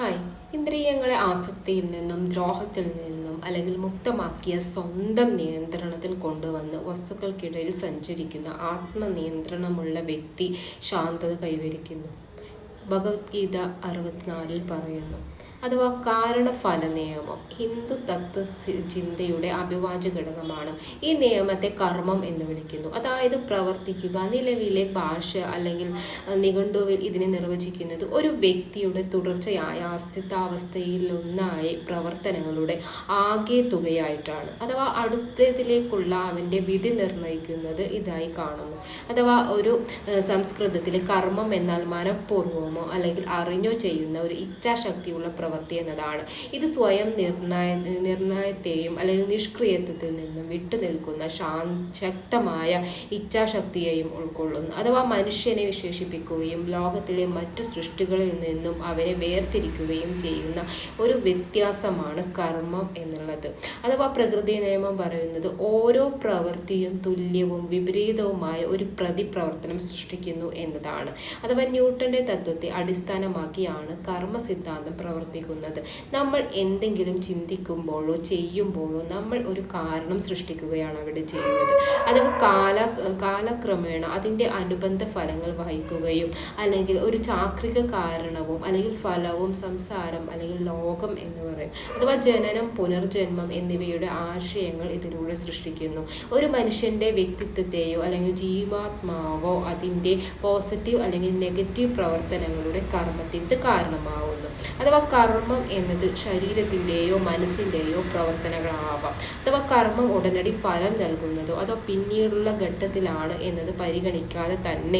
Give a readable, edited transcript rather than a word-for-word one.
Hi. ഇന്ദ്രിയങ്ങളെ ആസക്തിയിൽ നിന്നും ദ്രോഹത്തിൽ നിന്നും അല്ലെങ്കിൽ മുക്തമാക്കിയ സ്വന്തം നിയന്ത്രണത്തിൽ കൊണ്ടുവന്ന് വസ്തുക്കൾക്കിടയിൽ സഞ്ചരിക്കുന്ന ആത്മനിയന്ത്രണമുള്ള വ്യക്തി ശാന്തത കൈവരിക്കുന്നു. ഭഗവത്ഗീത 64 പറയുന്നു. അഥവാ കാരണഫല നിയമം ഹിന്ദു തത്വ ചിന്തയുടെ അവിഭാജ്യ ഘടകമാണ്. ഈ നിയമത്തെ കർമ്മം എന്ന് വിളിക്കുന്നു. അതായത് പ്രവർത്തിക്കുക. നിലവിലെ ഭാഷ അല്ലെങ്കിൽ നിഘണ്ടുവിൽ ഇതിനെ നിർവചിക്കുന്നത് ഒരു വ്യക്തിയുടെ തുടർച്ചയായ അസ്തിത്വാവസ്ഥയിലൊന്നായി പ്രവർത്തനങ്ങളുടെ ആകെ തുകയായിട്ടാണ്. അഥവാ അടുത്തതിലേക്കുള്ള അവൻ്റെ വിധി നിർണ്ണയിക്കുന്നത് ഇതായി കാണുന്നു. അഥവാ ഒരു സംസ്കൃതത്തിൽ കർമ്മം എന്നാൽ മനഃപൂർവ്വമോ അല്ലെങ്കിൽ അറിഞ്ഞോ ചെയ്യുന്ന ഒരു ഇച്ഛാശക്തിയുള്ള പ്രവൃത്തി എന്നതാണ്. ഇത് സ്വയം നിർണയത്തെയും അല്ലെങ്കിൽ നിഷ്ക്രിയത്വത്തിൽ നിന്നും വിട്ടുനിൽക്കുന്ന ശക്തമായ ഇച്ഛാശക്തിയെയും ഉൾക്കൊള്ളുന്നു. അഥവാ മനുഷ്യനെ വിശേഷിപ്പിക്കുകയും ലോകത്തിലെ മറ്റു സൃഷ്ടികളിൽ നിന്നും അവരെ വേർതിരിക്കുകയും ചെയ്യുന്ന ഒരു വ്യത്യാസമാണ് കർമ്മം എന്നുള്ളത്. അഥവാ പ്രകൃതി നിയമം പറയുന്നത് ഓരോ പ്രവൃത്തിയും തുല്യവും വിപരീതവുമായ ഒരു പ്രതിപ്രവർത്തനം സൃഷ്ടിക്കുന്നു എന്നതാണ്. അഥവാ ന്യൂട്ടന്റെ തത്വത്തെ അടിസ്ഥാനമാക്കിയാണ് കർമ്മ സിദ്ധാന്തം പ്രവർത്തിക്കുന്നത്. നമ്മൾ എന്തെങ്കിലും ചിന്തിക്കുമ്പോഴോ ചെയ്യുമ്പോഴോ നമ്മൾ ഒരു കാരണം സൃഷ്ടിക്കുകയാണ് അവിടെ ചെയ്യുന്നത്. അഥവാ കാലക്രമേണ അതിൻ്റെ അനുബന്ധ ഫലങ്ങൾ വഹിക്കുകയും അല്ലെങ്കിൽ ഒരു ചാക്രിക കാരണവും അല്ലെങ്കിൽ ഫലവും സംസാരം അല്ലെങ്കിൽ ലോകം എന്ന് പറയും. അഥവാ ജനനം, പുനർജന്മം എന്നിവയുടെ ആശയങ്ങൾ ഇതിലൂടെ സൃഷ്ടിക്കുന്നു. ഒരു മനുഷ്യൻ്റെ വ്യക്തിത്വത്തെയോ അല്ലെങ്കിൽ ജീവാത്മാവോ അതിൻ്റെ പോസിറ്റീവ് അല്ലെങ്കിൽ നെഗറ്റീവ് പ്രവർത്തനങ്ങളുടെ കർമ്മത്തിന് കാരണമാവുന്നു. അഥവാ കർമ്മം എന്നത് ശരീരത്തിൻ്റെയോ മനസ്സിൻ്റെയോ പ്രവർത്തനങ്ങളാവാം. അഥവാ കർമ്മം ഉടനടി ഫലം നൽകുന്നതോ അതോ പിന്നീടുള്ള ഘട്ടത്തിലാണ് എന്നത് പരിഗണിക്കാതെ തന്നെ